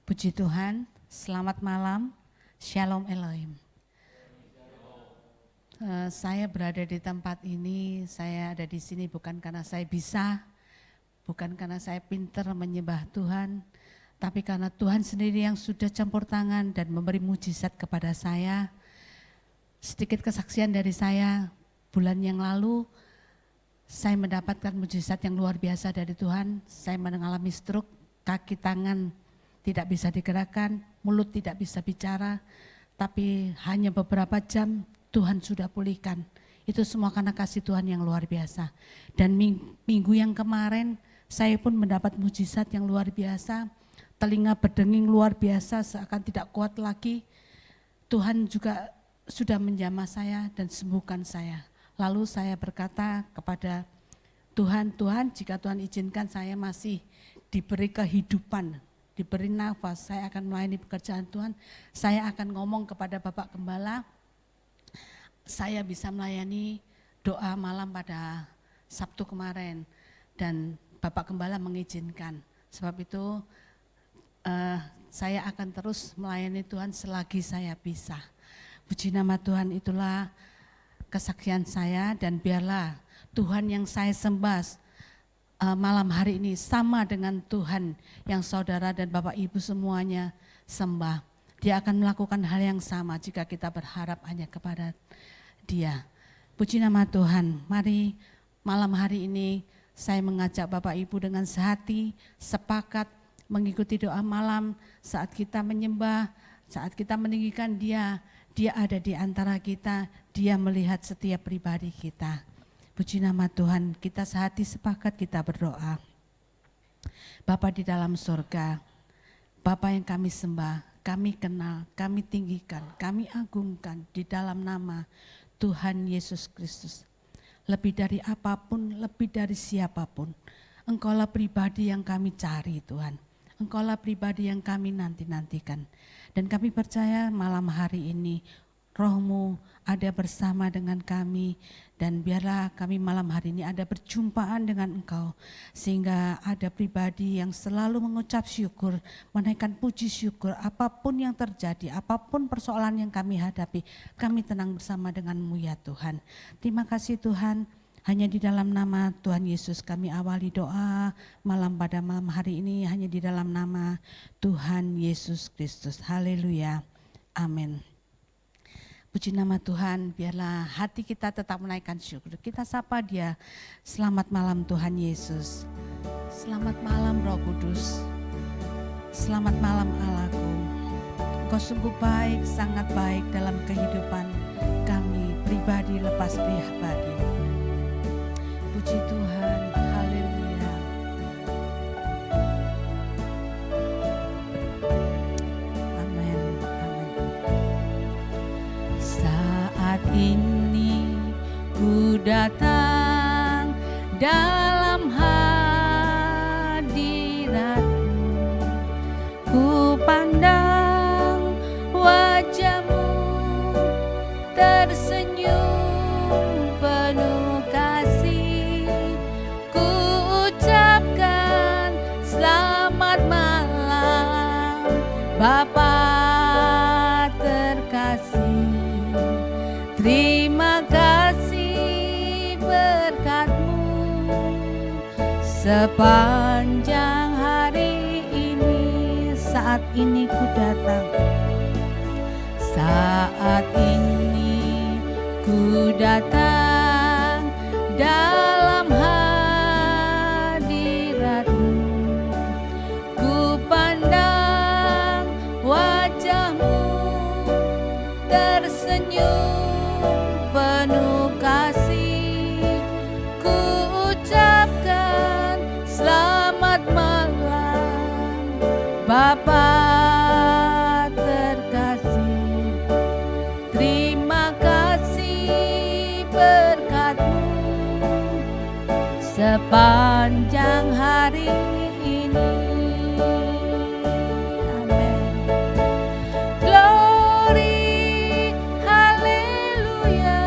Puji Tuhan, selamat malam, Shalom Elohim. Saya berada di tempat ini, saya ada di sini bukan karena saya bisa, bukan karena saya pintar menyembah Tuhan, tapi karena Tuhan sendiri yang sudah campur tangan dan memberi mujizat kepada saya. Sedikit kesaksian dari saya, bulan yang lalu saya mendapatkan mujizat yang luar biasa dari Tuhan. Saya mengalami stroke, kaki tangan tidak bisa digerakkan, mulut tidak bisa bicara, tapi hanya beberapa jam Tuhan sudah pulihkan. Itu semua karena kasih Tuhan yang luar biasa. Dan minggu yang kemarin saya pun mendapat mujizat yang luar biasa. Telinga berdenging luar biasa seakan tidak kuat lagi. Tuhan juga sudah menjamah saya dan sembuhkan saya. Lalu saya berkata kepada Tuhan, jika Tuhan izinkan saya masih diberi kehidupan, diberi nafas, saya akan melayani pekerjaan Tuhan. Saya akan ngomong kepada Bapak Gembala, saya bisa melayani doa malam pada Sabtu kemarin. Dan Bapak Gembala mengizinkan. Sebab itu saya akan terus melayani Tuhan selagi saya bisa. Puji nama Tuhan, itulah kesaksian saya, dan biarlah Tuhan yang saya sembah malam hari ini sama dengan Tuhan yang saudara dan Bapak Ibu semuanya sembah. Dia akan melakukan hal yang sama jika kita berharap hanya kepada Dia. Puji nama Tuhan. Mari malam hari ini saya mengajak Bapak Ibu dengan sehati sepakat mengikuti doa malam saat kita menyembah, saat kita meninggikan Dia. Dia ada di antara kita, Dia melihat setiap pribadi kita. Puji nama Tuhan, kita sehati sepakat kita berdoa. Bapa di dalam surga, Bapa yang kami sembah, kami kenal, kami tinggikan, kami agungkan di dalam nama Tuhan Yesus Kristus. Lebih dari apapun, lebih dari siapapun, Engkaulah pribadi yang kami cari Tuhan. Engkaulah pribadi yang kami nanti-nantikan. Dan kami percaya malam hari ini Roh-Mu ada bersama dengan kami, dan biarlah kami malam hari ini ada perjumpaan dengan Engkau, sehingga ada pribadi yang selalu mengucap syukur, menaikkan puji syukur, apapun yang terjadi, apapun persoalan yang kami hadapi, kami tenang bersama dengan-Mu ya Tuhan. Terima kasih Tuhan, hanya di dalam nama Tuhan Yesus kami awali doa pada malam hari ini, hanya di dalam nama Tuhan Yesus Kristus. Haleluya, amin. Puji nama Tuhan, biarlah hati kita tetap menaikkan syukur. Kita sapa Dia. Selamat malam Tuhan Yesus. Selamat malam Roh Kudus. Selamat malam Allahku. Engkau sungguh baik, sangat baik dalam kehidupan kami pribadi lepas pribadi. Puji Tuhan, haleluya. Ini ku datang dalam hadirat-Mu, ku pandang wajah-Mu tersenyum penuh kasih, ku ucapkan selamat malam Bapa terkasih. Terima kasih berkat-Mu sepanjang hari ini. Saat ini ku datang, saat ini ku datang dalam hadirat-Mu, ku pandang wajah-Mu tersenyum penuh kasih, ku ucapkan selamat malam Bapa terkasih. Terima kasih berkat-Mu sepanjang hari ini. Hallelujah.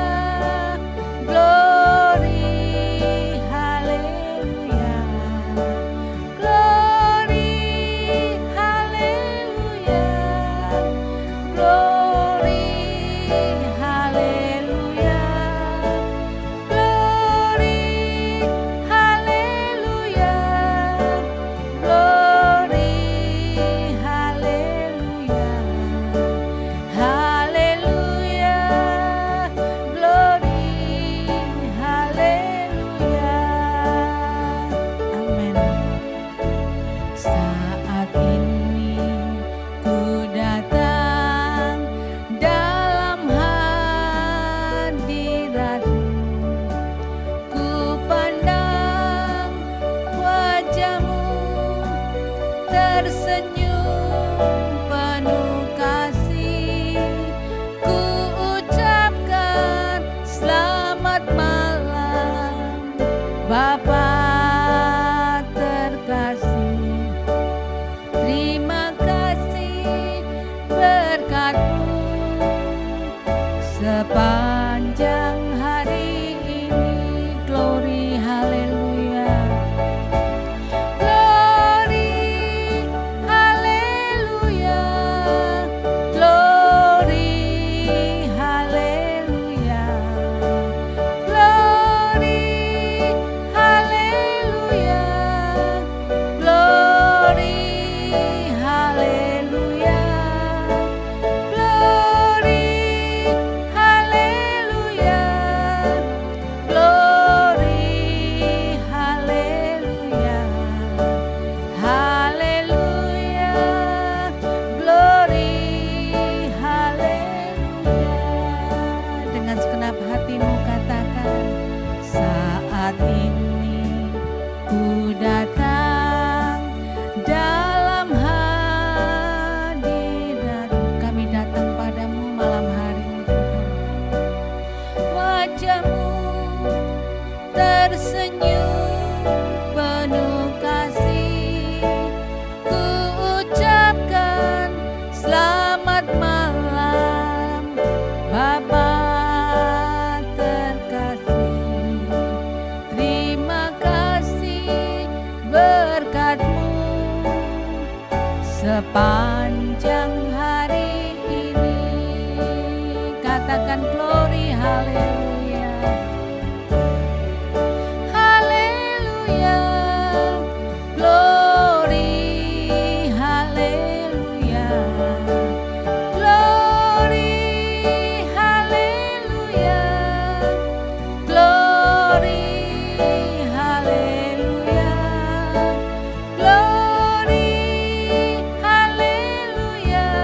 tersenyum penuh kasih, ku ucapkan selamat malam Bapa terkasih. Terima kasih berkat-Mu sepanjang hari ini. Glory, haleluya. Glory, haleluya. Glory, haleluya. Glory, haleluya. Glory, haleluya. Glory, haleluya. Glory, haleluya. Haleluya. Glory, haleluya. Dengan segenap hatimu katakan, saat ini ku datang dalam hadirat-Mu. Kami datang padamu malam hari ini Tuhan. Wajah-Mu tersenyum penuh kasih, ku ucapkan selamat malam Bapa terkasih. Terima kasih berkat-Mu sepanjang hari ini. Katakan glory, haleluya. Haleluya. Glory, haleluya. Glory, haleluya. Glory, haleluya. Glory, haleluya.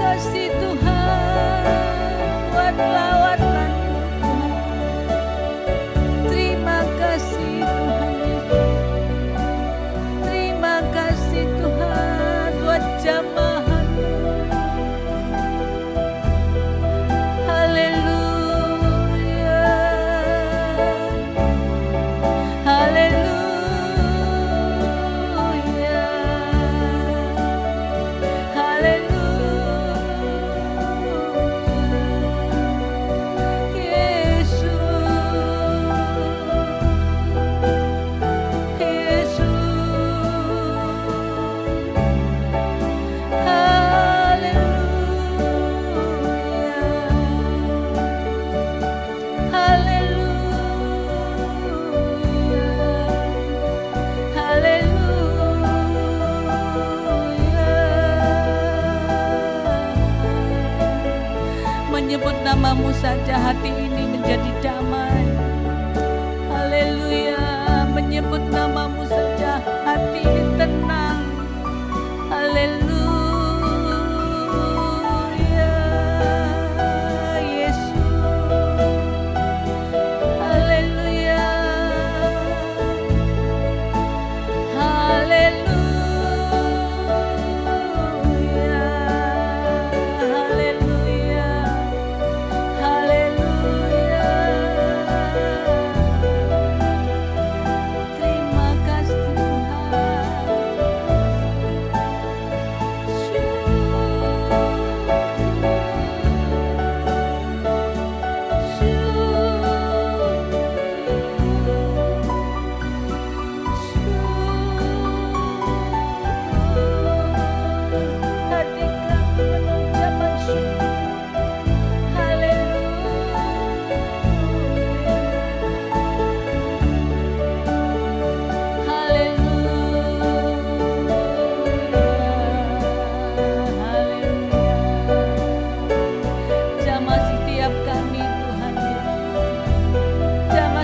kasih Tuhan buat lawatan Tuhan. Terima kasih Tuhan Yesus. Terima kasih Tuhan buat jamahan. Haleluya. Haleluya. Menyebut namamu saja hati ini menjadi damai. Haleluya. Menyebut namamu saja hati ini tenang. Haleluya. Yesus. Haleluya. Haleluya.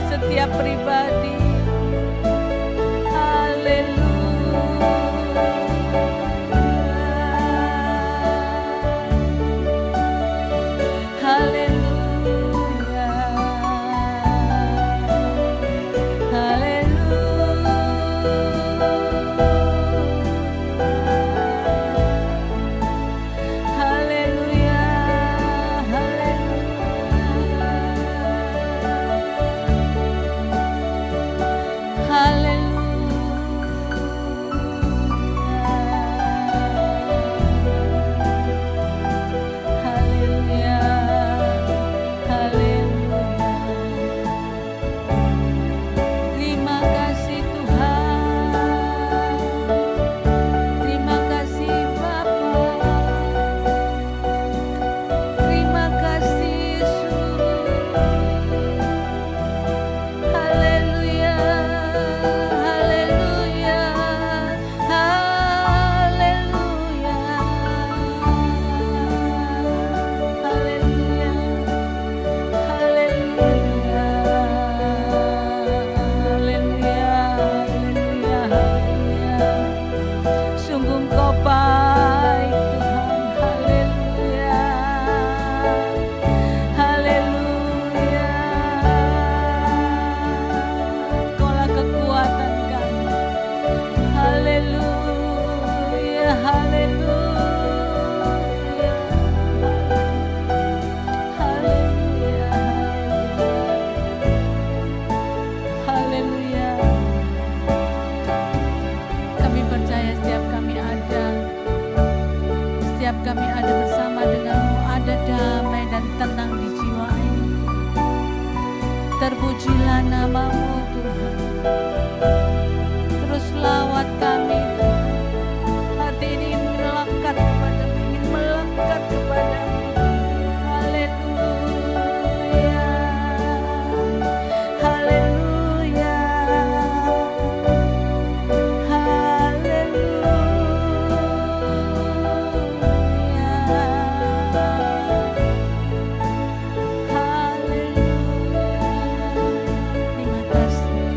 Setiap pribadi. Haleluya. Haleluya. Terpujilah namamu Tuhan. Terus lawat kami Tuhan. Hati ini ingin melekat kepadamu, ingin melekat kepadamu. Haleluya. Haleluya. Haleluya. Terima kasih.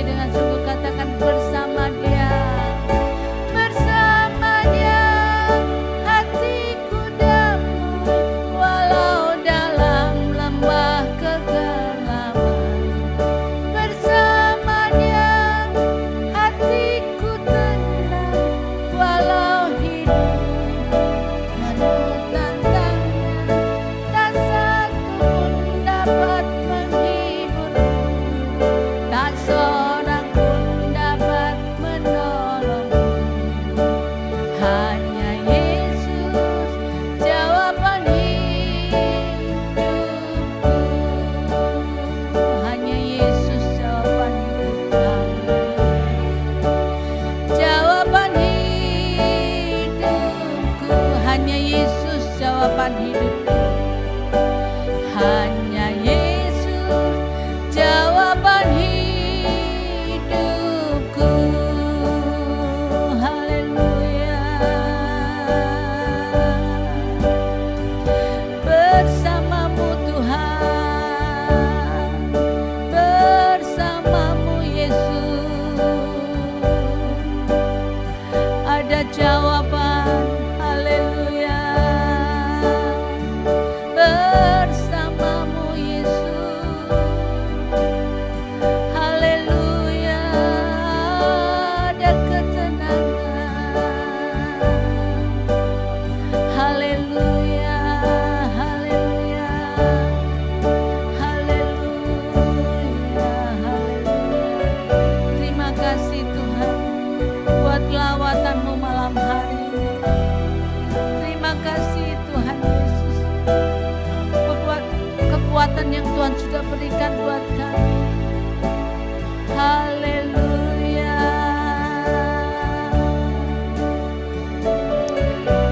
dengan sungguh, katakan bersama Dia. Bersama Dia hatiku damai, walau dalam lembah kegelapan. Bersama Dia hatiku tenang, walau hidup penuh tantangan. Tak satu pun dapat menghiburku, tak seorang pun dapat menolongku. Hanya Yesus jawaban hidupku. Hanya Yesus jawaban hidupku. Jawaban hidupku. Hanya Yesus jawaban hidupku. Hanya Yesus jawaban hidupku. Haleluya. Bersamamu Tuhan, bersamamu Yesus, ada jawaban. Haleluya. Bersamamu Yesus, haleluya, ada ketenangan. Haleluya, haleluya, haleluya, haleluya. Terima kasih Tuhan buat lawatan-Mu malam hari ini. Terima kasih Tuhan Yesus, kekuatan yang Tuhan sudah berikan buat kami. Haleluya.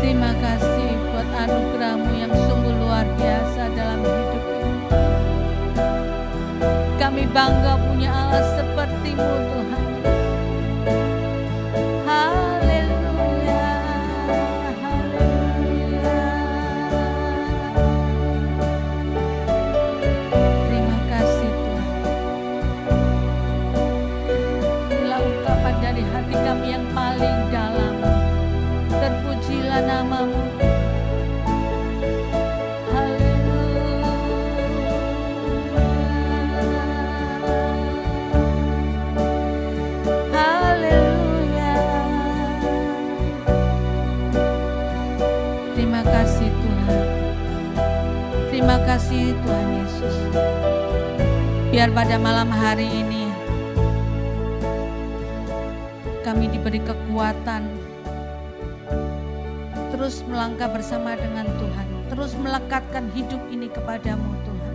Terima kasih buat anugerah-Mu yang sungguh luar biasa dalam hidup ini. Kami bangga punya Allah seperti-Mu Tuhan. Haleluya, haleluya. Terima kasih Tuhan. Inilah ungkapan dari hati kami yang paling dalam. Terpujilah nama-Mu. Haleluya. Terima kasih Tuhan. Terima kasih Tuhan Yesus. Biar pada malam hari ini kami diberi kekuatan terus melangkah bersama dengan Tuhan, terus melekatkan hidup ini kepadamu Tuhan.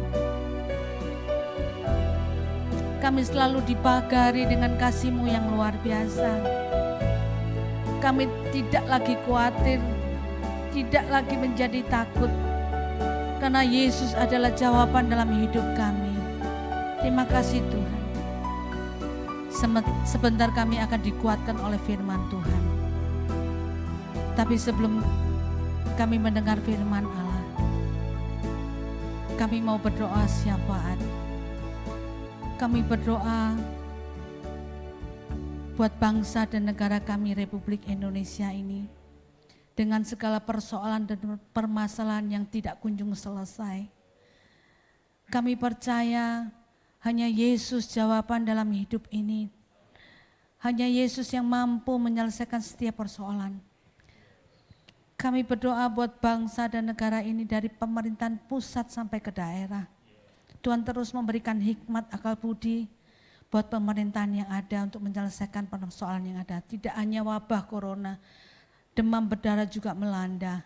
Kami selalu dipagari dengan kasih-Mu yang luar biasa. Kami tidak lagi khawatir, tidak lagi menjadi takut, karena Yesus adalah jawaban dalam hidup kami. Terima kasih Tuhan. Sebentar kami akan dikuatkan oleh firman Tuhan. Tapi sebelum kami mendengar firman Allah, kami mau berdoa syafaat. Kami berdoa buat bangsa dan negara kami Republik Indonesia ini, dengan segala persoalan dan permasalahan yang tidak kunjung selesai. Kami percaya hanya Yesus jawaban dalam hidup ini. Hanya Yesus yang mampu menyelesaikan setiap persoalan. Kami berdoa buat bangsa dan negara ini dari pemerintahan pusat sampai ke daerah. Tuhan terus memberikan hikmat, akal budi buat pemerintahan yang ada untuk menyelesaikan persoalan yang ada. Tidak hanya wabah corona, demam berdarah juga melanda.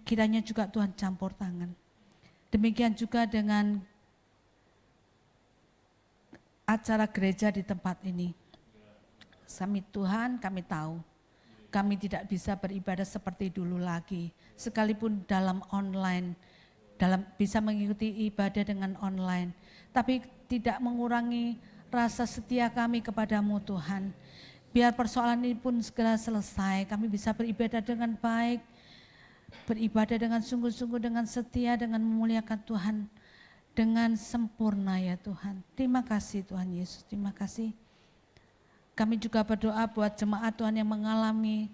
Kiranya juga Tuhan campur tangan. Demikian juga dengan acara gereja di tempat ini. Tuhan, kami tahu kami tidak bisa beribadah seperti dulu lagi, sekalipun dalam online, bisa mengikuti ibadah dengan online, tapi tidak mengurangi rasa setia kami kepadamu Tuhan. Biar persoalan ini pun segera selesai, kami bisa beribadah dengan baik, beribadah dengan sungguh-sungguh, dengan setia, dengan memuliakan Tuhan dengan sempurna ya Tuhan. Terima kasih Tuhan Yesus, terima kasih. Kami juga berdoa buat jemaat Tuhan yang mengalami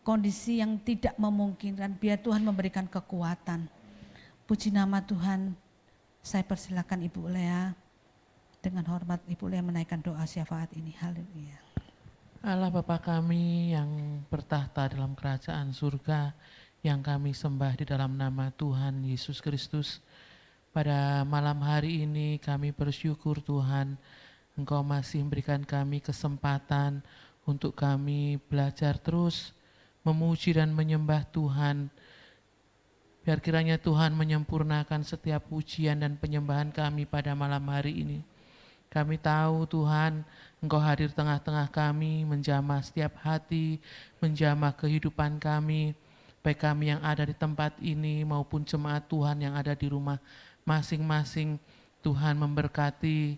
kondisi yang tidak memungkinkan, biar Tuhan memberikan kekuatan. Puji nama Tuhan. Saya persilakan Ibu Lea. Dengan hormat Ibu Lea menaikkan doa syafaat ini. Haleluya. Allah Bapa kami yang bertahta dalam kerajaan surga, yang kami sembah di dalam nama Tuhan Yesus Kristus. Pada malam hari ini kami bersyukur Tuhan, Engkau masih memberikan kami kesempatan untuk kami belajar terus memuji dan menyembah Tuhan. Biar kiranya Tuhan menyempurnakan setiap pujian dan penyembahan kami pada malam hari ini. Kami tahu Tuhan, Engkau hadir tengah-tengah kami, menjamah setiap hati, menjamah kehidupan kami, baik kami yang ada di tempat ini maupun jemaat Tuhan yang ada di rumah masing-masing. Tuhan memberkati,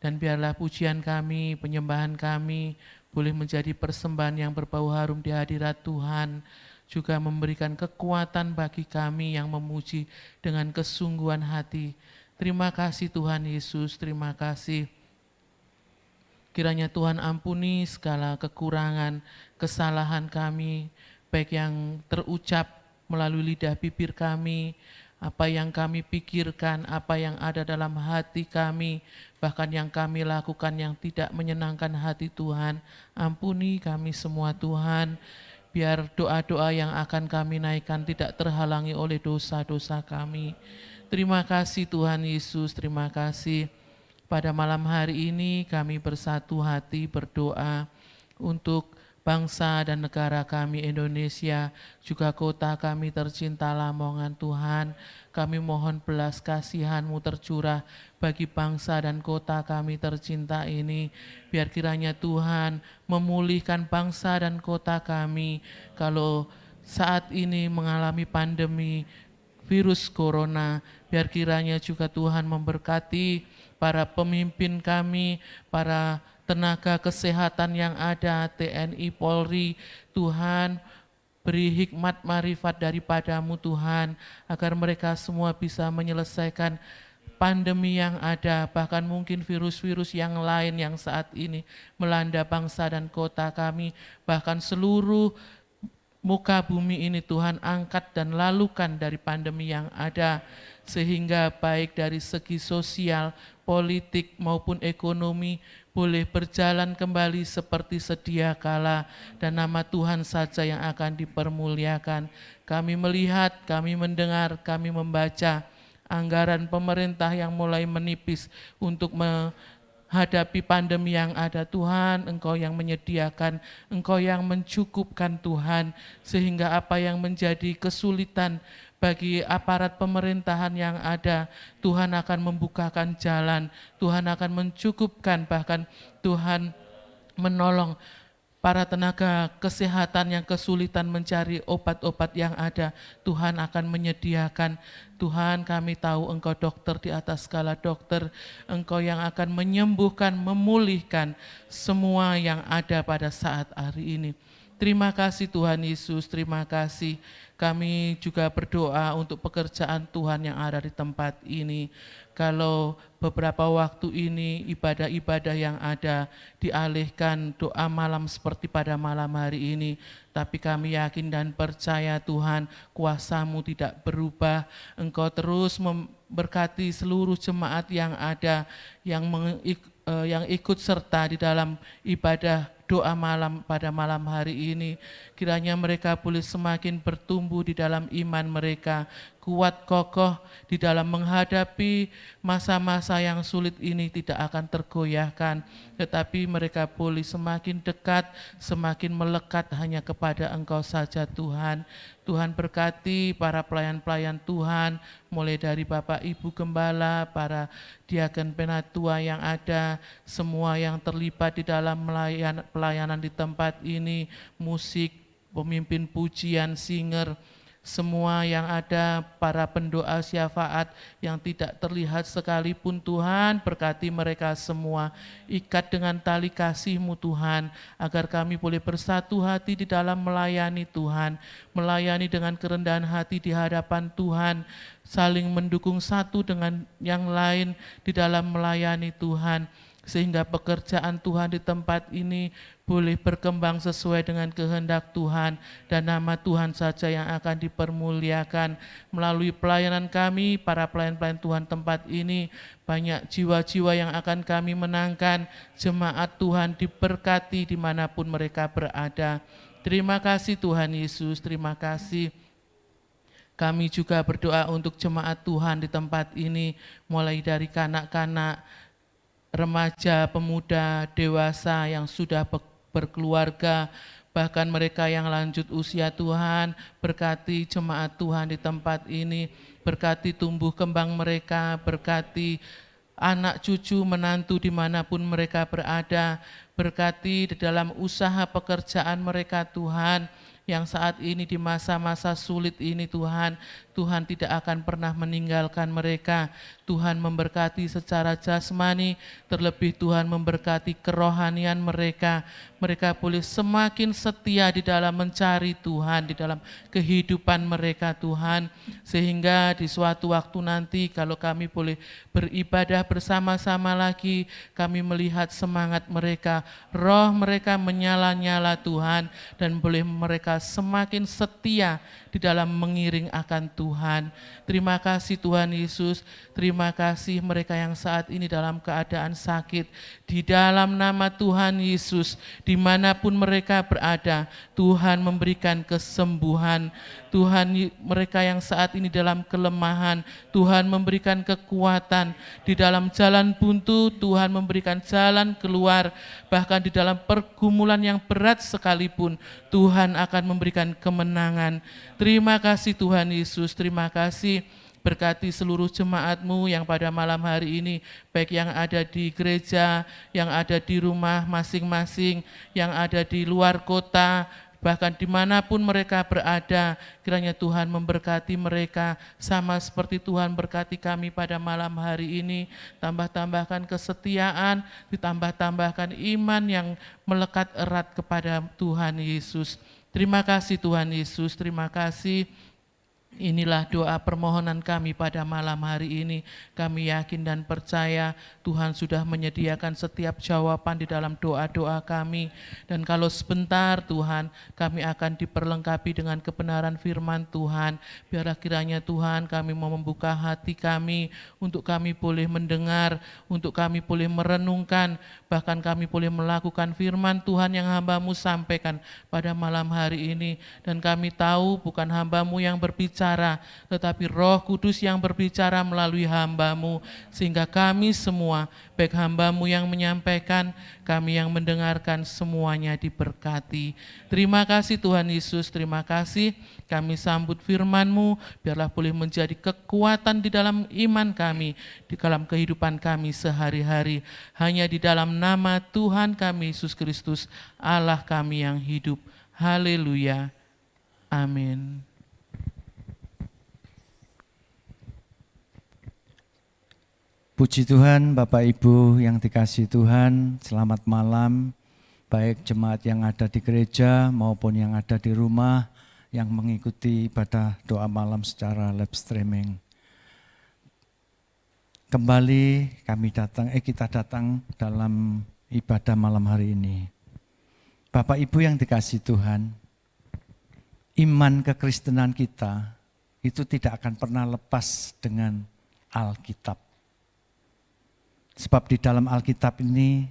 dan biarlah pujian kami, penyembahan kami boleh menjadi persembahan yang berbau harum di hadirat Tuhan, juga memberikan kekuatan bagi kami yang memuji dengan kesungguhan hati. Terima kasih Tuhan Yesus, terima kasih. Kiranya Tuhan ampuni segala kekurangan, kesalahan kami, baik yang terucap melalui lidah bibir kami, apa yang kami pikirkan, apa yang ada dalam hati kami, bahkan yang kami lakukan yang tidak menyenangkan hati Tuhan. Ampuni kami semua Tuhan, biar doa-doa yang akan kami naikkan tidak terhalangi oleh dosa-dosa kami. Terima kasih Tuhan Yesus, terima kasih. Pada malam hari ini kami bersatu hati berdoa untuk bangsa dan negara kami Indonesia, juga kota kami tercinta Lamongan Tuhan. Kami mohon belas kasihan-Mu tercurah bagi bangsa dan kota kami tercinta ini. Biar kiranya Tuhan memulihkan bangsa dan kota kami. Kalau saat ini mengalami pandemi virus corona, biar kiranya juga Tuhan memberkati para pemimpin kami, para tenaga kesehatan yang ada, TNI, Polri. Tuhan, beri hikmat marifat daripada-Mu Tuhan, agar mereka semua bisa menyelesaikan pandemi yang ada, bahkan mungkin virus-virus yang lain yang saat ini melanda bangsa dan kota kami, bahkan seluruh muka bumi ini Tuhan angkat dan lalukan dari pandemi yang ada, sehingga baik dari segi sosial, politik maupun ekonomi boleh berjalan kembali seperti sedia kala, dan nama Tuhan saja yang akan dipermuliakan. Kami melihat, kami mendengar, kami membaca anggaran pemerintah yang mulai menipis untuk hadapi pandemi yang ada. Tuhan, Engkau yang menyediakan, Engkau yang mencukupkan Tuhan, sehingga apa yang menjadi kesulitan bagi aparat pemerintahan yang ada, Tuhan akan membukakan jalan, Tuhan akan mencukupkan, bahkan Tuhan menolong para tenaga kesehatan yang kesulitan mencari obat-obat yang ada. Tuhan akan menyediakan. Tuhan, kami tahu Engkau dokter di atas segala dokter, Engkau yang akan menyembuhkan, memulihkan semua yang ada pada saat hari ini. Terima kasih Tuhan Yesus, terima kasih. Kami juga berdoa untuk pekerjaan Tuhan yang ada di tempat ini. Kalau beberapa waktu ini ibadah-ibadah yang ada dialihkan doa malam seperti pada malam hari ini, tapi kami yakin dan percaya Tuhan, kuasa-Mu tidak berubah. Engkau terus memberkati seluruh jemaat yang ada, yang ikut serta di dalam ibadah doa malam pada malam hari ini. Kiranya mereka boleh semakin bertumbuh di dalam iman mereka, kuat kokoh di dalam menghadapi masa-masa yang sulit ini, tidak akan tergoyahkan, tetapi mereka boleh semakin dekat, semakin melekat hanya kepada Engkau saja Tuhan. Tuhan berkati para pelayan-pelayan Tuhan, mulai dari Bapak Ibu Gembala, para diaken penatua yang ada, semua yang terlibat di dalam pelayanan di tempat ini, musik, pemimpin pujian, singer, semua yang ada, para pendoa syafaat yang tidak terlihat sekalipun Tuhan, berkati mereka semua, ikat dengan tali kasih-Mu Tuhan, agar kami boleh bersatu hati di dalam melayani Tuhan, melayani dengan kerendahan hati di hadapan Tuhan, saling mendukung satu dengan yang lain di dalam melayani Tuhan, sehingga pekerjaan Tuhan di tempat ini boleh berkembang sesuai dengan kehendak Tuhan, dan nama Tuhan saja yang akan dipermuliakan melalui pelayanan kami, para pelayan-pelayan Tuhan tempat ini. Banyak jiwa-jiwa yang akan kami menangkan, jemaat Tuhan diberkati dimanapun mereka berada. Terima kasih Tuhan Yesus, terima kasih. Kami juga berdoa untuk jemaat Tuhan di tempat ini, mulai dari kanak-kanak, remaja, pemuda, dewasa yang sudah berkeluarga, bahkan mereka yang lanjut usia. Tuhan, berkati jemaat Tuhan di tempat ini, berkati tumbuh kembang mereka, berkati anak cucu menantu dimanapun mereka berada, berkati di dalam usaha pekerjaan mereka Tuhan, yang saat ini di masa-masa sulit ini Tuhan, Tuhan tidak akan pernah meninggalkan mereka. Tuhan memberkati secara jasmani, terlebih Tuhan memberkati kerohanian mereka. Mereka boleh semakin setia di dalam mencari Tuhan, di dalam kehidupan mereka Tuhan, sehingga di suatu waktu nanti kalau kami boleh beribadah bersama-sama lagi, kami melihat semangat mereka, roh mereka menyala-nyala Tuhan, dan boleh mereka semakin setia di dalam mengiring akan Tuhan. Terima kasih Tuhan Yesus, terima kasih mereka yang saat ini dalam keadaan sakit, di dalam nama Tuhan Yesus, dimanapun mereka berada, Tuhan memberikan kesembuhan. Tuhan, mereka yang saat ini dalam kelemahan, Tuhan memberikan kekuatan. Di dalam jalan buntu, Tuhan memberikan jalan keluar. Bahkan di dalam pergumulan yang berat sekalipun, Tuhan akan memberikan kemenangan. Terima kasih Tuhan Yesus, terima kasih. Berkati seluruh jemaat-Mu yang pada malam hari ini, baik yang ada di gereja, yang ada di rumah masing-masing, yang ada di luar kota, bahkan dimanapun mereka berada, kiranya Tuhan memberkati mereka, sama seperti Tuhan berkati kami pada malam hari ini. Tambah-tambahkan kesetiaan, ditambah-tambahkan iman yang melekat erat kepada Tuhan Yesus. Terima kasih Tuhan Yesus, terima kasih. Inilah doa permohonan kami pada malam hari ini. Kami yakin dan percaya Tuhan sudah menyediakan setiap jawaban di dalam doa-doa kami. Dan kalau sebentar Tuhan, kami akan diperlengkapi dengan kebenaran firman Tuhan. Biarlah kiranya Tuhan kami mau membuka hati kami, untuk kami boleh mendengar, untuk kami boleh merenungkan, bahkan kami boleh melakukan firman Tuhan yang hamba-Mu sampaikan pada malam hari ini. Dan kami tahu bukan hamba-Mu yang berbicara, tetapi Roh Kudus yang berbicara melalui hamba-Mu, sehingga kami semua, baik hamba-Mu yang menyampaikan, kami yang mendengarkan, semuanya diberkati. Terima kasih Tuhan Yesus, terima kasih. Kami sambut firman-Mu, biarlah boleh menjadi kekuatan di dalam iman kami, di dalam kehidupan kami sehari-hari. Hanya di dalam nama Tuhan kami Yesus Kristus, Allah kami yang hidup. Haleluya. Amin. Puji Tuhan, Bapak Ibu yang dikasihi Tuhan, selamat malam. Baik jemaat yang ada di gereja maupun yang ada di rumah yang mengikuti ibadah doa malam secara live streaming. Kembali kita datang dalam ibadah malam hari ini. Bapak Ibu yang dikasihi Tuhan, iman kekristenan kita itu tidak akan pernah lepas dengan Alkitab. Sebab di dalam Alkitab ini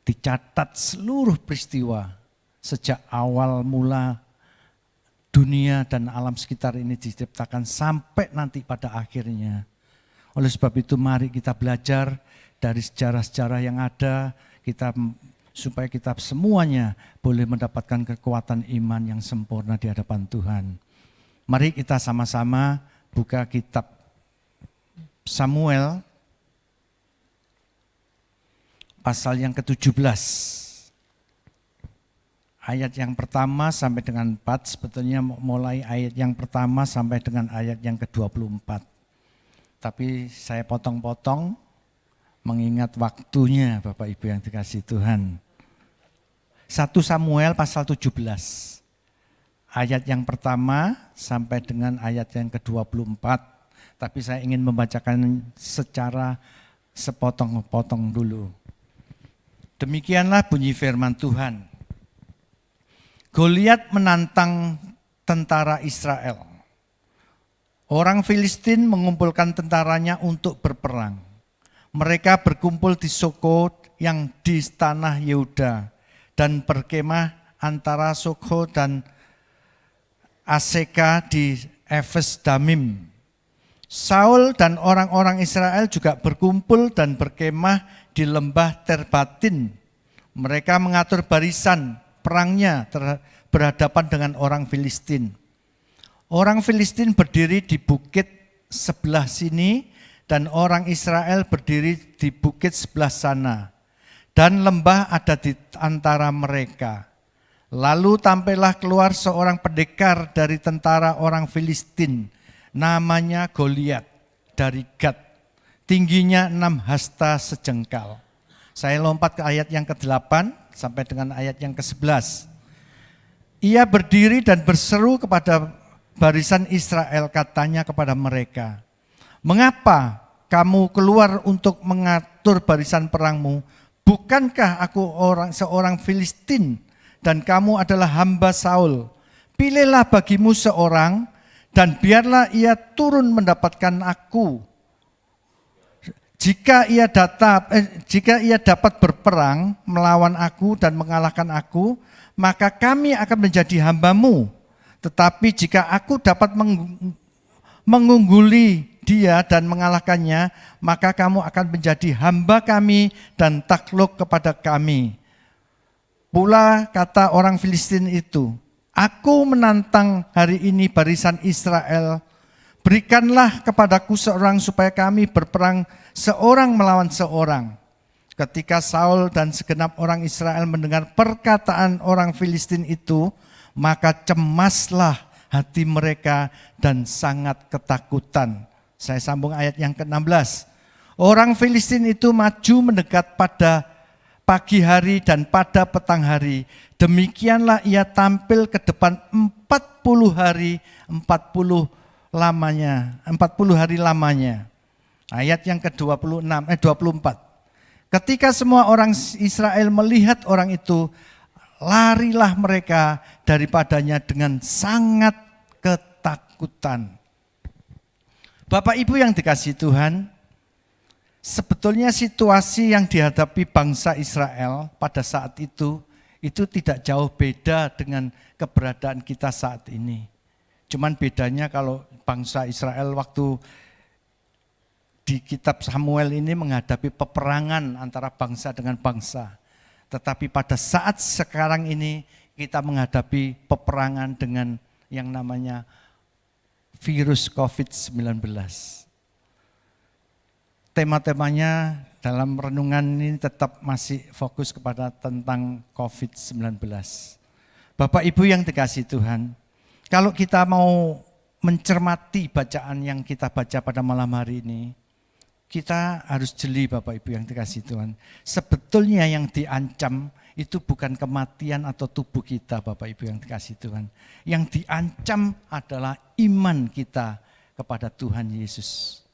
dicatat seluruh peristiwa sejak awal mula dunia dan alam sekitar ini diciptakan sampai nanti pada akhirnya. Oleh sebab itu mari kita belajar dari sejarah-sejarah yang ada, supaya kita semuanya boleh mendapatkan kekuatan iman yang sempurna di hadapan Tuhan. Mari kita sama-sama buka kitab Samuel pasal yang ke-17, ayat yang pertama sampai dengan 4, sebetulnya mulai ayat yang pertama sampai dengan ayat yang ke-24. Tapi saya potong-potong mengingat waktunya Bapak Ibu yang dikasihi Tuhan. 1 Samuel pasal 17, ayat yang pertama sampai dengan ayat yang ke-24. Tapi saya ingin membacakan secara sepotong-potong dulu. Demikianlah bunyi firman Tuhan. Goliat menantang tentara Israel. Orang Filistin mengumpulkan tentaranya untuk berperang. Mereka berkumpul di Soko yang di tanah Yehuda dan berkemah antara Soko dan Aseka di Efes Damim. Saul dan orang-orang Israel juga berkumpul dan berkemah di lembah Terbatin. Mereka mengatur barisan perangnya berhadapan dengan orang Filistin. Orang Filistin berdiri di bukit sebelah sini dan orang Israel berdiri di bukit sebelah sana. Dan lembah ada di antara mereka. Lalu tampillah keluar seorang pendekar dari tentara orang Filistin, namanya Goliat dari Gat. Tingginya 6 hasta sejengkal. Saya lompat ke ayat yang ke-8 sampai dengan ayat yang ke-11. Ia berdiri dan berseru kepada barisan Israel, katanya kepada mereka, "Mengapa kamu keluar untuk mengatur barisan perangmu? Bukankah aku seorang Filistin dan kamu adalah hamba Saul? Pilihlah bagimu seorang dan biarlah ia turun mendapatkan aku. Jika ia dapat berperang melawan aku dan mengalahkan aku, maka kami akan menjadi hambamu. Tetapi jika aku dapat mengungguli dia dan mengalahkannya, maka kamu akan menjadi hamba kami dan takluk kepada kami." Pula kata orang Filistin itu, "Aku menantang hari ini barisan Israel. Berikanlah kepadaku seorang supaya kami berperang seorang melawan seorang." Ketika Saul dan segenap orang Israel mendengar perkataan orang Filistin itu, maka cemaslah hati mereka dan sangat ketakutan. Saya sambung ayat yang ke-16. Orang Filistin itu maju mendekat pada pagi hari dan pada petang hari. Demikianlah ia tampil ke depan 40 hari lamanya. Ayat yang ke-24. Ketika semua orang Israel melihat orang itu, larilah mereka daripadanya dengan sangat ketakutan. Bapak Ibu yang dikasihi Tuhan, sebetulnya situasi yang dihadapi bangsa Israel pada saat itu tidak jauh beda dengan keberadaan kita saat ini. Cuman bedanya kalau bangsa Israel waktu di kitab Samuel ini menghadapi peperangan antara bangsa dengan bangsa. Tetapi pada saat sekarang ini kita menghadapi peperangan dengan yang namanya virus COVID-19. Tema-temanya dalam renungan ini tetap masih fokus kepada tentang COVID-19. Bapak Ibu yang dikasihi Tuhan, kalau kita mau mencermati bacaan yang kita baca pada malam hari ini, kita harus jeli Bapak Ibu yang dikasihi Tuhan. Sebetulnya yang diancam itu bukan kematian atau tubuh kita Bapak Ibu yang dikasihi Tuhan. Yang diancam adalah iman kita kepada Tuhan Yesus.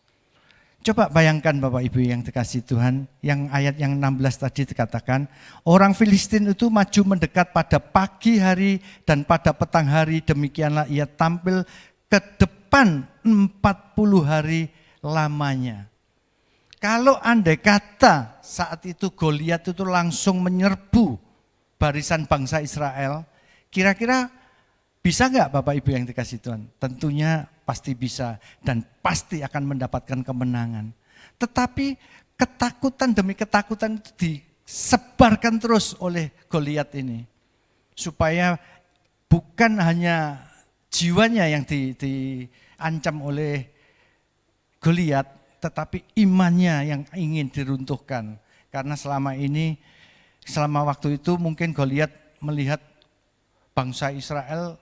Coba bayangkan Bapak Ibu yang dikasihi Tuhan, yang ayat yang 16 tadi dikatakan, orang Filistin itu maju mendekat pada pagi hari dan pada petang hari, demikianlah ia tampil ke depan 40 hari lamanya. Kalau andai kata saat itu Goliat itu langsung menyerbu barisan bangsa Israel, kira-kira bisa enggak Bapak Ibu yang dikasihi Tuhan? Tentunya pasti bisa dan pasti akan mendapatkan kemenangan. Tetapi ketakutan demi ketakutan itu disebarkan terus oleh Goliat ini. Supaya bukan hanya jiwanya yang diancam oleh Goliat, tetapi imannya yang ingin diruntuhkan. Karena selama waktu itu mungkin Goliat melihat bangsa Israel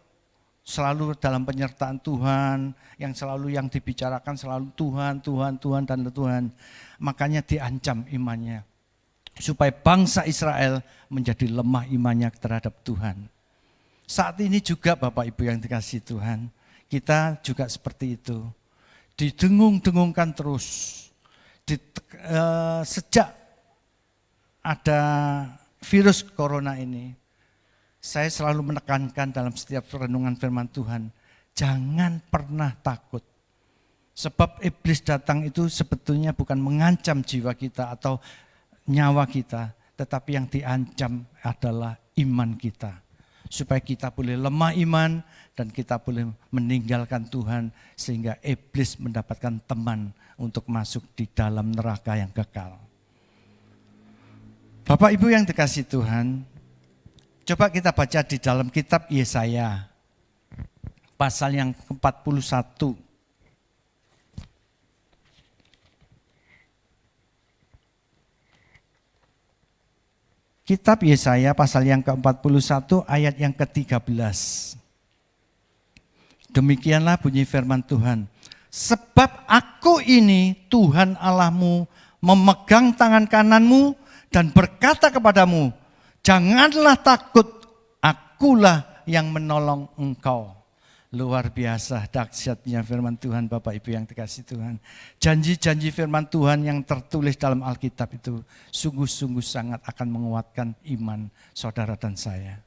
selalu dalam penyertaan Tuhan, yang dibicarakan selalu Tuhan, Tuhan, Tuhan, dan Tuhan. Makanya diancam imannya, supaya bangsa Israel menjadi lemah imannya terhadap Tuhan. Saat ini juga Bapak Ibu yang dikasihi Tuhan, kita juga seperti itu. Didengung-dengungkan terus. Sejak ada virus corona ini, saya selalu menekankan dalam setiap renungan firman Tuhan, jangan pernah takut. Sebab iblis datang itu sebetulnya bukan mengancam jiwa kita atau nyawa kita, tetapi yang diancam adalah iman kita. Supaya kita boleh lemah iman dan kita boleh meninggalkan Tuhan, sehingga iblis mendapatkan teman untuk masuk di dalam neraka yang kekal. Bapak Ibu yang dikasihi Tuhan, coba kita baca di dalam kitab Yesaya, pasal yang ke-41. Kitab Yesaya pasal yang ke-41 ayat yang ke-13. Demikianlah bunyi firman Tuhan. Sebab aku ini Tuhan Allahmu memegang tangan kananmu dan berkata kepadamu, janganlah takut, akulah yang menolong engkau. Luar biasa dahsyatnya firman Tuhan Bapak Ibu yang dikasihi Tuhan. Janji-janji firman Tuhan yang tertulis dalam Alkitab itu sungguh-sungguh sangat akan menguatkan iman saudara dan saya.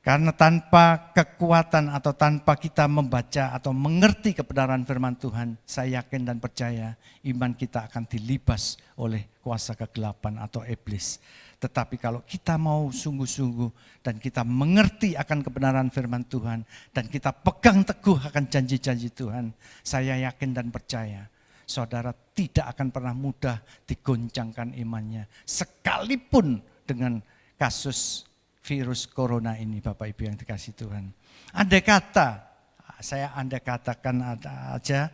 Karena tanpa kekuatan atau tanpa kita membaca atau mengerti kebenaran firman Tuhan, saya yakin dan percaya iman kita akan dilibas oleh kuasa kegelapan atau iblis. Tetapi kalau kita mau sungguh-sungguh dan kita mengerti akan kebenaran firman Tuhan dan kita pegang teguh akan janji-janji Tuhan, saya yakin dan percaya saudara tidak akan pernah mudah digoncangkan imannya. Sekalipun dengan kasus virus corona ini Bapak Ibu yang dikasihi Tuhan. Andai kata, saya andai katakan aja,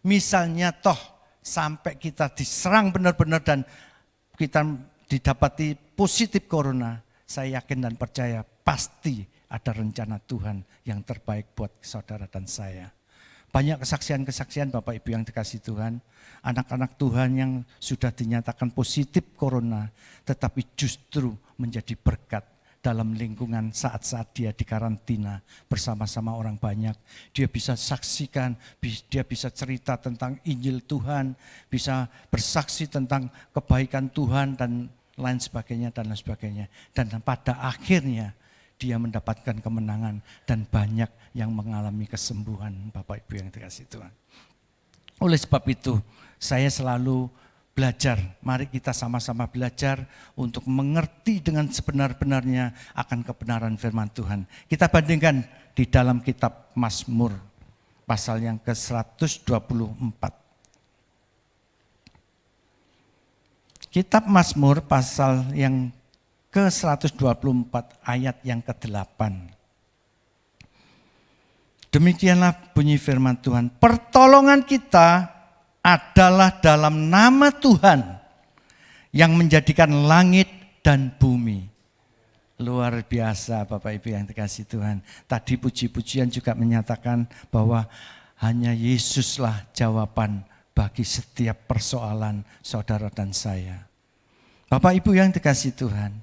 misalnya toh sampai kita diserang benar-benar dan kita didapati positif corona, saya yakin dan percaya pasti ada rencana Tuhan yang terbaik buat saudara dan saya. Banyak kesaksian-kesaksian Bapak Ibu yang dikasihi Tuhan, anak-anak Tuhan yang sudah dinyatakan positif corona, tetapi justru menjadi berkat dalam lingkungan saat-saat dia di karantina bersama-sama orang banyak. Dia bisa saksikan, dia bisa cerita tentang Injil Tuhan, bisa bersaksi tentang kebaikan Tuhan dan lain sebagainya dan lain sebagainya. Dan pada akhirnya dia mendapatkan kemenangan dan banyak yang mengalami kesembuhan Bapak Ibu yang dikasihi Tuhan. Oleh sebab itu saya selalu belajar, mari kita sama-sama belajar untuk mengerti dengan sebenar-benarnya akan kebenaran firman Tuhan. Kita bandingkan di dalam kitab Mazmur pasal yang ke-124. Kitab Mazmur pasal yang ke-124 ayat yang ke-8. Demikianlah bunyi firman Tuhan, pertolongan kita adalah dalam nama Tuhan yang menjadikan langit dan bumi. Luar biasa Bapak Ibu yang dikasihi Tuhan. Tadi puji-pujian juga menyatakan bahwa hanya Yesuslah jawaban bagi setiap persoalan saudara dan saya. Bapak Ibu yang dikasihi Tuhan,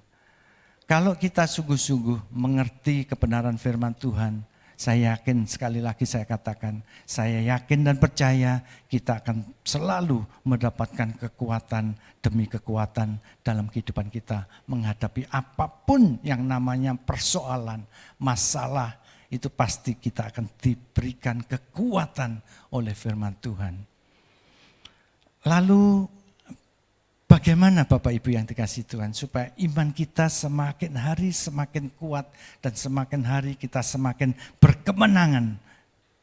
kalau kita sungguh-sungguh mengerti kebenaran firman Tuhan, saya yakin, sekali lagi saya katakan, saya yakin dan percaya kita akan selalu mendapatkan kekuatan demi kekuatan dalam kehidupan kita menghadapi apapun yang namanya persoalan, masalah, itu pasti kita akan diberikan kekuatan oleh firman Tuhan. Lalu bagaimana Bapak Ibu yang dikasihi Tuhan supaya iman kita semakin hari semakin kuat dan semakin hari kita semakin berkemenangan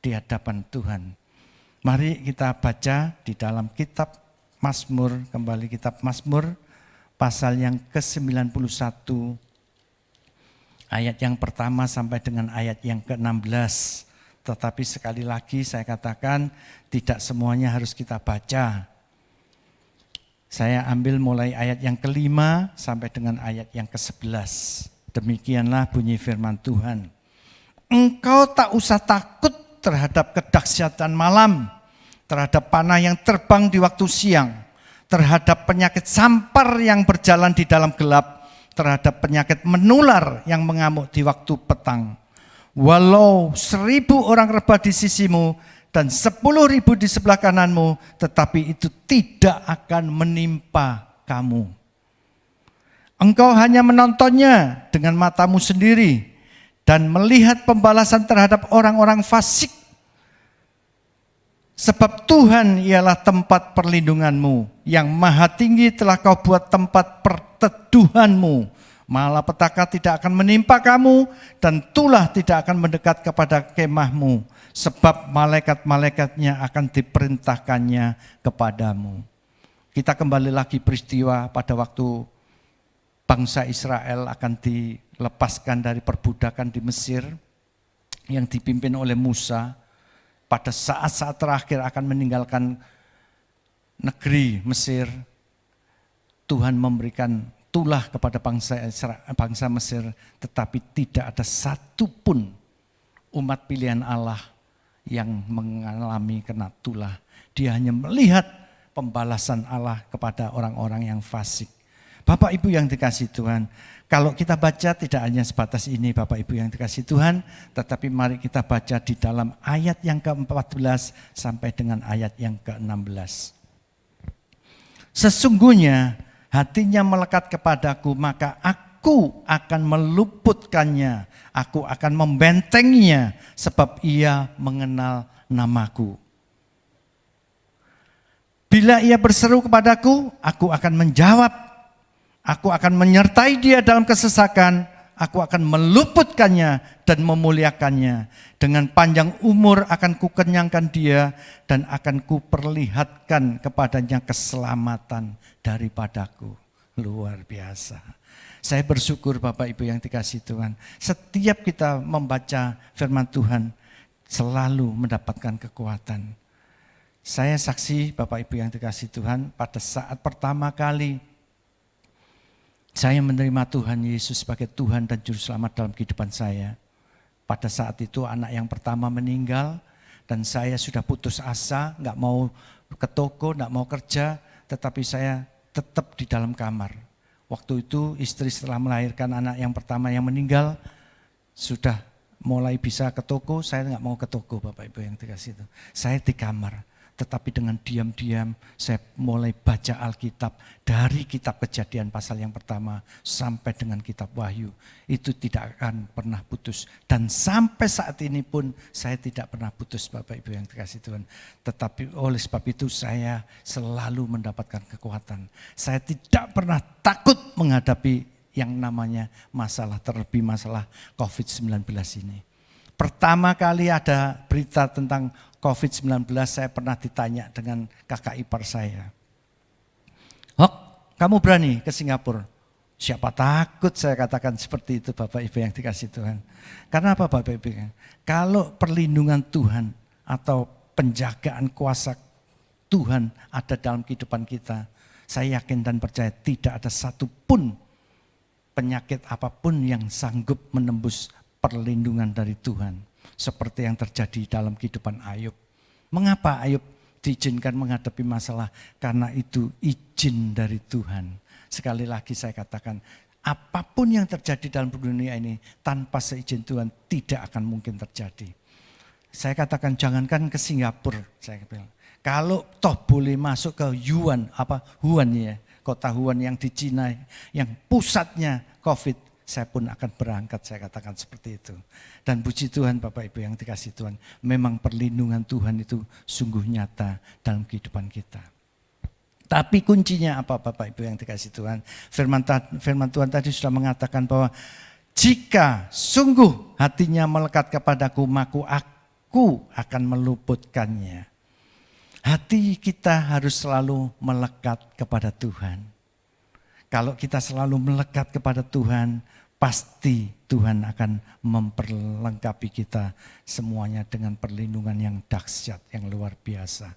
di hadapan Tuhan. Mari kita baca di dalam kitab Mazmur, kembali kitab Mazmur pasal yang ke-91 ayat yang pertama sampai dengan ayat yang ke-16. Tetapi sekali lagi saya katakan tidak semuanya harus kita baca. Saya ambil mulai ayat yang ke-5 sampai dengan ayat yang ke-11. Demikianlah bunyi firman Tuhan. Engkau tak usah takut terhadap kedahsyatan malam, terhadap panah yang terbang di waktu siang, terhadap penyakit sampar yang berjalan di dalam gelap, terhadap penyakit menular yang mengamuk di waktu petang. Walau 1.000 orang rebah di sisimu dan 10.000 di sebelah kananmu, tetapi itu tidak akan menimpa kamu. Engkau hanya menontonnya dengan matamu sendiri dan melihat pembalasan terhadap orang-orang fasik. Sebab Tuhan ialah tempat perlindunganmu, yang maha tinggi telah kau buat tempat perteduhanmu. Malapetaka tidak akan menimpa kamu dan tulah tidak akan mendekat kepada kemahmu, sebab malaikat-malaikatnya akan diperintahkannya kepadamu. Kita kembali lagi peristiwa pada waktu bangsa Israel akan dilepaskan dari perbudakan di Mesir yang dipimpin oleh Musa. Pada saat-saat terakhir akan meninggalkan negeri Mesir, Tuhan memberikan tulah kepada bangsa Mesir, tetapi tidak ada satupun umat pilihan Allah yang mengalami kena tulah. Dia hanya melihat pembalasan Allah kepada orang-orang yang fasik. Bapak Ibu yang dikasihi Tuhan, kalau kita baca tidak hanya sebatas ini Bapak Ibu yang dikasihi Tuhan, tetapi mari kita baca di dalam ayat yang ke-14 sampai dengan ayat yang ke-16. Sesungguhnya hatinya melekat kepadaku, maka aku akan meluputkannya, aku akan membentenginya, sebab ia mengenal namaku. Bila ia berseru kepadaku, aku akan menjawab. Aku akan menyertai dia dalam kesesakan, aku akan meluputkannya dan memuliakannya. Dengan panjang umur akan kukenyangkan dia dan akan kuperlihatkan kepadanya keselamatan daripadaku. Luar biasa. Saya bersyukur Bapak Ibu yang dikasihi Tuhan. Setiap kita membaca firman Tuhan selalu mendapatkan kekuatan. Saya saksi Bapak Ibu yang dikasihi Tuhan, pada saat pertama kali saya menerima Tuhan Yesus sebagai Tuhan dan Juru Selamat dalam kehidupan saya. Pada saat itu anak yang pertama meninggal dan saya sudah putus asa, nggak mau ke toko, nggak mau kerja, tetapi saya tetap di dalam kamar. Waktu itu istri setelah melahirkan anak yang pertama yang meninggal, sudah mulai bisa ke toko, saya nggak mau ke toko Bapak Ibu yang dikasihi itu. Saya di kamar. Tetapi dengan diam-diam saya mulai baca Alkitab dari kitab Kejadian pasal yang pertama sampai dengan kitab Wahyu. Itu tidak akan pernah putus. Dan sampai saat ini pun saya tidak pernah putus Bapak Ibu yang dikasihi Tuhan. Tetapi oleh sebab itu saya selalu mendapatkan kekuatan. Saya tidak pernah takut menghadapi yang namanya masalah, terlebih masalah COVID-19 ini. Pertama kali ada berita tentang COVID-19, saya pernah ditanya dengan kakak ipar saya. Hok, kamu berani ke Singapura? Siapa takut, saya katakan seperti itu Bapak Ibu yang dikasihi Tuhan. Karena apa Bapak Ibu? Kalau perlindungan Tuhan atau penjagaan kuasa Tuhan ada dalam kehidupan kita, saya yakin dan percaya tidak ada satupun penyakit apapun yang sanggup menembus perlindungan dari Tuhan. Seperti yang terjadi dalam kehidupan Ayub. Mengapa Ayub diizinkan menghadapi masalah? Karena itu izin dari Tuhan. Sekali lagi saya katakan, apapun yang terjadi dalam dunia ini tanpa seizin Tuhan tidak akan mungkin terjadi. Saya katakan jangankan ke Singapura, saya bilang. Kalau toh boleh masuk ke Wuhan ya, kota Wuhan yang di Cina, yang pusatnya COVID, saya pun akan berangkat, saya katakan seperti itu. Dan puji Tuhan Bapak Ibu yang dikasihi Tuhan, memang perlindungan Tuhan itu sungguh nyata dalam kehidupan kita. Tapi kuncinya apa Bapak Ibu yang dikasihi Tuhan? Firman Tuhan tadi sudah mengatakan bahwa jika sungguh hatinya melekat kepadaku, maka aku akan meluputkannya. Hati kita harus selalu melekat kepada Tuhan. Kalau kita selalu melekat kepada Tuhan, pasti Tuhan akan memperlengkapi kita semuanya dengan perlindungan yang dahsyat, yang luar biasa.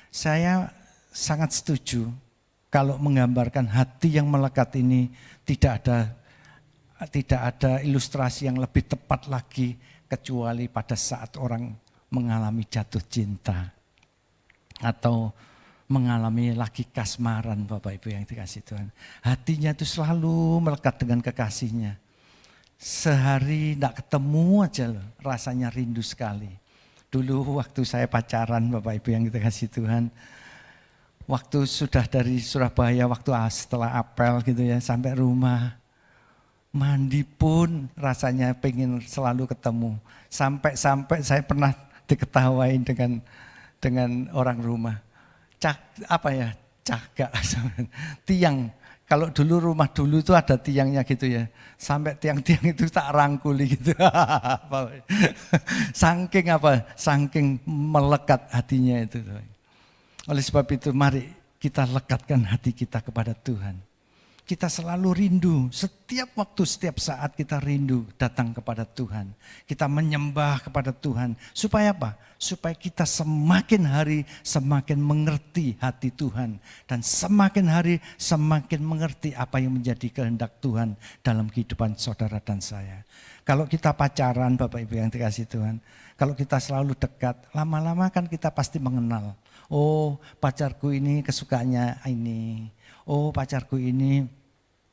Saya sangat setuju kalau menggambarkan hati yang melekat ini tidak ada tidak ada ilustrasi yang lebih tepat lagi kecuali pada saat orang mengalami jatuh cinta atau mengalami lagi kasmaran, Bapak Ibu yang dikasihi Tuhan. Hatinya itu selalu melekat dengan kekasihnya. Sehari tidak ketemu aja loh, rasanya rindu sekali. Dulu waktu saya pacaran, Bapak Ibu yang dikasihi Tuhan, waktu sudah dari Surabaya, waktu setelah apel gitu ya, sampai rumah, mandi pun rasanya pengen selalu ketemu. Sampai saya pernah diketawain dengan orang rumah. Cagak, tiang. Kalau dulu rumah dulu itu ada tiangnya gitu ya. Sampai tiang-tiang itu tak rangkuli gitu. Saking melekat hatinya itu. Oleh sebab itu mari kita lekatkan hati kita kepada Tuhan. Kita selalu rindu, setiap waktu, setiap saat kita rindu datang kepada Tuhan. Kita menyembah kepada Tuhan. Supaya apa? Supaya kita semakin hari semakin mengerti hati Tuhan. Dan semakin hari semakin mengerti apa yang menjadi kehendak Tuhan dalam kehidupan saudara dan saya. Kalau kita pacaran, Bapak Ibu yang dikasihi Tuhan, kalau kita selalu dekat, lama-lama kan kita pasti mengenal. Oh, pacarku ini kesukaannya ini. Oh, pacarku ini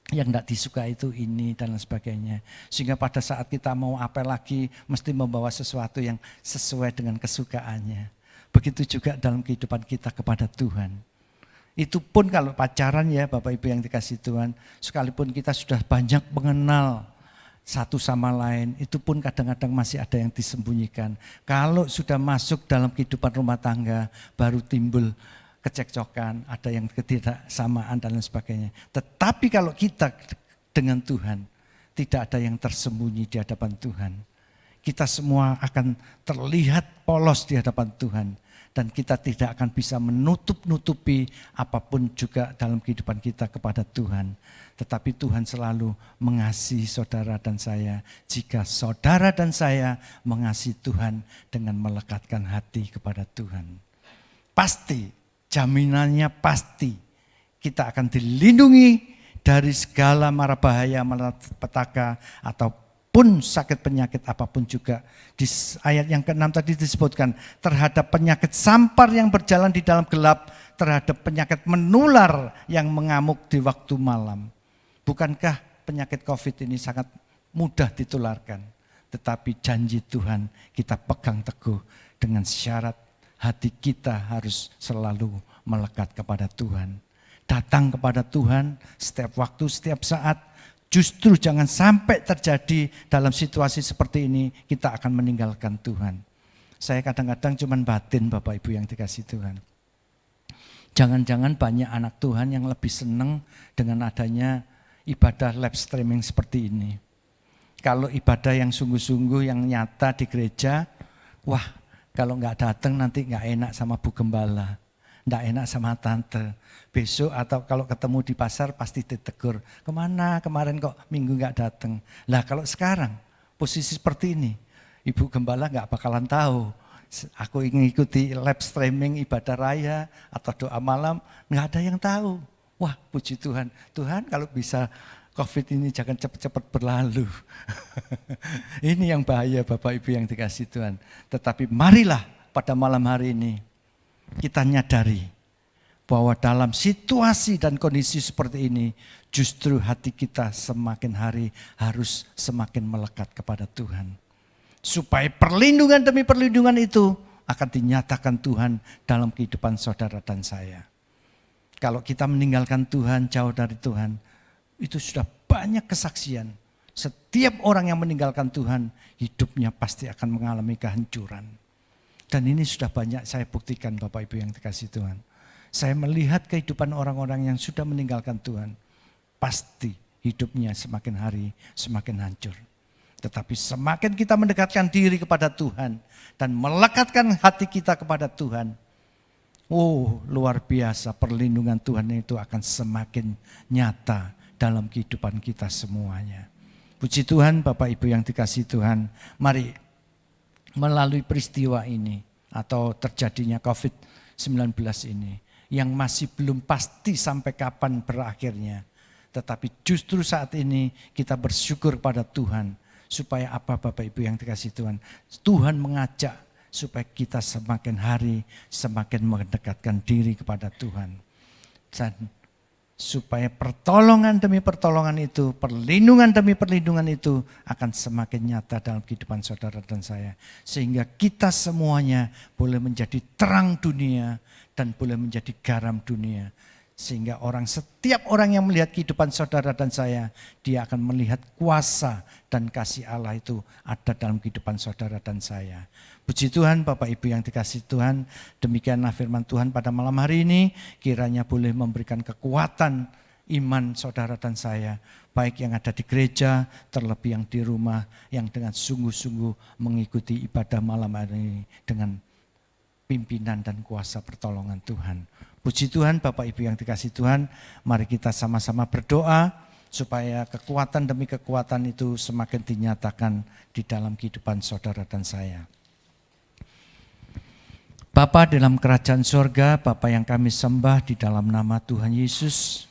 yang tidak disuka itu ini dan lain sebagainya. Sehingga pada saat kita mau apel lagi mesti membawa sesuatu yang sesuai dengan kesukaannya. Begitu juga dalam kehidupan kita kepada Tuhan. Itu pun kalau pacaran ya Bapak Ibu yang dikasihi Tuhan, sekalipun kita sudah banyak mengenal satu sama lain, itu pun kadang-kadang masih ada yang disembunyikan. Kalau sudah masuk dalam kehidupan rumah tangga, baru timbul kecekcokan, ada yang ketidaksamaan dan lain sebagainya. Tetapi kalau kita dengan Tuhan, tidak ada yang tersembunyi di hadapan Tuhan. Kita semua akan terlihat polos di hadapan Tuhan. Dan kita tidak akan bisa menutup-nutupi apapun juga dalam kehidupan kita kepada Tuhan. Tetapi Tuhan selalu mengasihi saudara dan saya. Jika saudara dan saya mengasihi Tuhan dengan melekatkan hati kepada Tuhan. Pasti, jaminannya pasti kita akan dilindungi dari segala mara bahaya, malapetaka ataupun sakit penyakit apapun juga. Di ayat yang ke-6 tadi disebutkan terhadap penyakit sampar yang berjalan di dalam gelap, terhadap penyakit menular yang mengamuk di waktu malam. Bukankah penyakit COVID ini sangat mudah ditularkan? Tetapi janji Tuhan kita pegang teguh dengan syarat hati kita harus selalu melekat kepada Tuhan. Datang kepada Tuhan setiap waktu, setiap saat. Justru jangan sampai terjadi dalam situasi seperti ini kita akan meninggalkan Tuhan. Saya kadang-kadang cuma batin Bapak Ibu yang dikasihi Tuhan. Jangan-jangan banyak anak Tuhan yang lebih senang dengan adanya ibadah live streaming seperti ini. Kalau ibadah yang sungguh-sungguh, yang nyata di gereja, wah, kalau nggak datang nanti nggak enak sama Bu Gembala, nggak enak sama tante. Besok atau kalau ketemu di pasar pasti ditegur. Kemana kemarin kok minggu nggak datang? Lah kalau sekarang posisi seperti ini, Ibu Gembala nggak bakalan tahu. Aku ingin ikuti live streaming ibadah raya atau doa malam, nggak ada yang tahu. Wah puji Tuhan, Tuhan kalau bisa COVID ini jangan cepat-cepat berlalu. Ini yang bahaya Bapak Ibu yang dikasihi Tuhan. Tetapi marilah pada malam hari ini kita nyadari bahwa dalam situasi dan kondisi seperti ini justru hati kita semakin hari harus semakin melekat kepada Tuhan. Supaya perlindungan demi perlindungan itu akan dinyatakan Tuhan dalam kehidupan saudara dan saya. Kalau kita meninggalkan Tuhan, jauh dari Tuhan, itu sudah banyak kesaksian. Setiap orang yang meninggalkan Tuhan, hidupnya pasti akan mengalami kehancuran. Dan ini sudah banyak saya buktikan Bapak Ibu yang dikasihi Tuhan. Saya melihat kehidupan orang-orang yang sudah meninggalkan Tuhan, pasti hidupnya semakin hari semakin hancur. Tetapi semakin kita mendekatkan diri kepada Tuhan dan melekatkan hati kita kepada Tuhan, oh luar biasa perlindungan Tuhan itu akan semakin nyata dalam kehidupan kita semuanya. Puji Tuhan Bapak Ibu yang dikasihi Tuhan, mari melalui peristiwa ini atau terjadinya COVID-19 ini yang masih belum pasti sampai kapan berakhirnya. Tetapi justru saat ini kita bersyukur pada Tuhan. Supaya apa Bapak Ibu yang dikasihi Tuhan? Tuhan mengajak supaya kita semakin hari semakin mendekatkan diri kepada Tuhan. Dan supaya pertolongan demi pertolongan itu, perlindungan demi perlindungan itu akan semakin nyata dalam kehidupan saudara dan saya. Sehingga kita semuanya boleh menjadi terang dunia dan boleh menjadi garam dunia. Sehingga setiap orang yang melihat kehidupan saudara dan saya, dia akan melihat kuasa dan kasih Allah itu ada dalam kehidupan saudara dan saya. Puji Tuhan Bapak Ibu yang dikasihi Tuhan, demikianlah firman Tuhan pada malam hari ini, kiranya boleh memberikan kekuatan iman saudara dan saya, baik yang ada di gereja, terlebih yang di rumah, yang dengan sungguh-sungguh mengikuti ibadah malam hari ini dengan pimpinan dan kuasa pertolongan Tuhan. Puji Tuhan Bapak Ibu yang dikasihi Tuhan, mari kita sama-sama berdoa supaya kekuatan demi kekuatan itu semakin dinyatakan di dalam kehidupan saudara dan saya. Bapa dalam kerajaan surga, Bapa yang kami sembah di dalam nama Tuhan Yesus,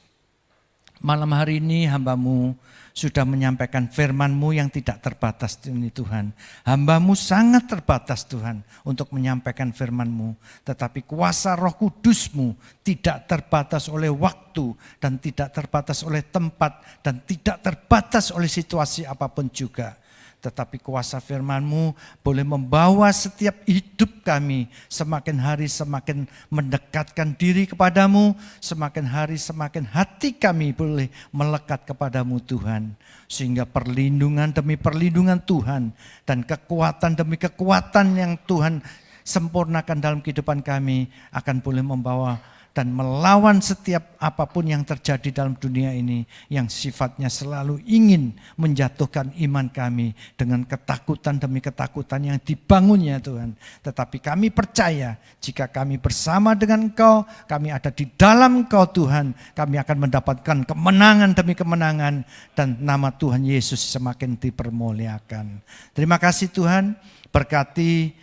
malam hari ini hamba-Mu sudah menyampaikan firman-Mu yang tidak terbatas ini Tuhan. Hamba-Mu sangat terbatas Tuhan untuk menyampaikan firman-Mu. Tetapi kuasa Roh Kudus-Mu tidak terbatas oleh waktu dan tidak terbatas oleh tempat dan tidak terbatas oleh situasi apapun juga. Tetapi kuasa firman-Mu boleh membawa setiap hidup kami semakin hari semakin mendekatkan diri kepadamu, semakin hari semakin hati kami boleh melekat kepadamu Tuhan. Sehingga perlindungan demi perlindungan Tuhan dan kekuatan demi kekuatan yang Tuhan sempurnakan dalam kehidupan kami akan boleh membawa dan melawan setiap apapun yang terjadi dalam dunia ini yang sifatnya selalu ingin menjatuhkan iman kami dengan ketakutan demi ketakutan yang dibangunnya Tuhan. Tetapi kami percaya jika kami bersama dengan Engkau, kami ada di dalam Engkau Tuhan, kami akan mendapatkan kemenangan demi kemenangan dan nama Tuhan Yesus semakin dipermuliakan. Terima kasih Tuhan, berkati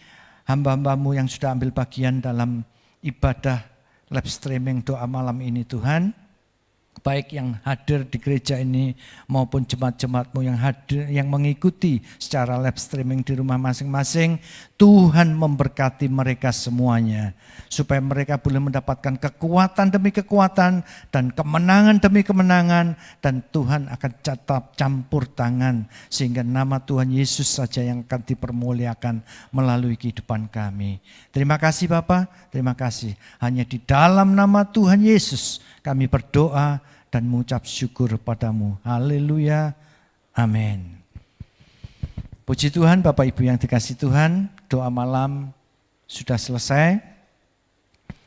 hamba-hamba-Mu yang sudah ambil bagian dalam ibadah live streaming doa malam ini Tuhan, baik yang hadir di gereja ini maupun jemaat-jemaat-Mu yang hadir, yang mengikuti secara live streaming di rumah masing-masing. Tuhan memberkati mereka semuanya, supaya mereka boleh mendapatkan kekuatan demi kekuatan dan kemenangan demi kemenangan, dan Tuhan akan tetap campur tangan sehingga nama Tuhan Yesus saja yang akan dipermuliakan melalui kehidupan kami. Terima kasih Bapa, terima kasih. Hanya di dalam nama Tuhan Yesus kami berdoa dan mengucap syukur padamu. Haleluya. Amin. Puji Tuhan Bapak Ibu yang dikasihi Tuhan, doa malam sudah selesai.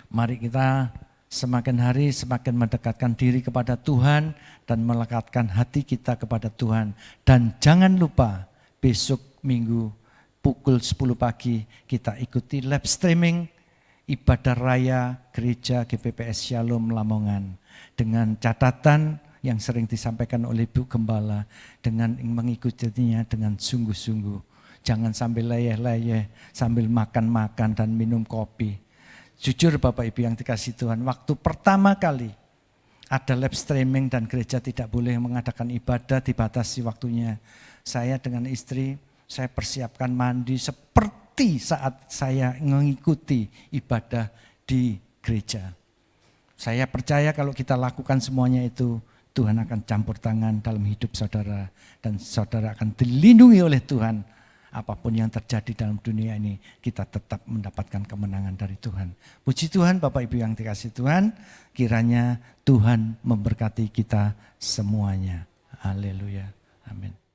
Mari kita semakin hari semakin mendekatkan diri kepada Tuhan dan melekatkan hati kita kepada Tuhan. Dan jangan lupa besok Minggu pukul 10 pagi kita ikuti live streaming ibadah raya gereja GPPS Shalom Lamongan. Dengan catatan yang sering disampaikan oleh Bu Gembala, dengan mengikutinya dengan sungguh-sungguh. Jangan sambil leyeh-leyeh, sambil makan-makan dan minum kopi. Jujur Bapak Ibu yang dikasihi Tuhan, waktu pertama kali ada live streaming dan gereja tidak boleh mengadakan ibadah, dibatasi waktunya. Saya dengan istri, saya persiapkan mandi seperti saat saya mengikuti ibadah di gereja. Saya percaya kalau kita lakukan semuanya itu, Tuhan akan campur tangan dalam hidup saudara. Dan saudara akan dilindungi oleh Tuhan. Apapun yang terjadi dalam dunia ini, kita tetap mendapatkan kemenangan dari Tuhan. Puji Tuhan Bapak Ibu yang dikasihi Tuhan, kiranya Tuhan memberkati kita semuanya. Haleluya. Amin.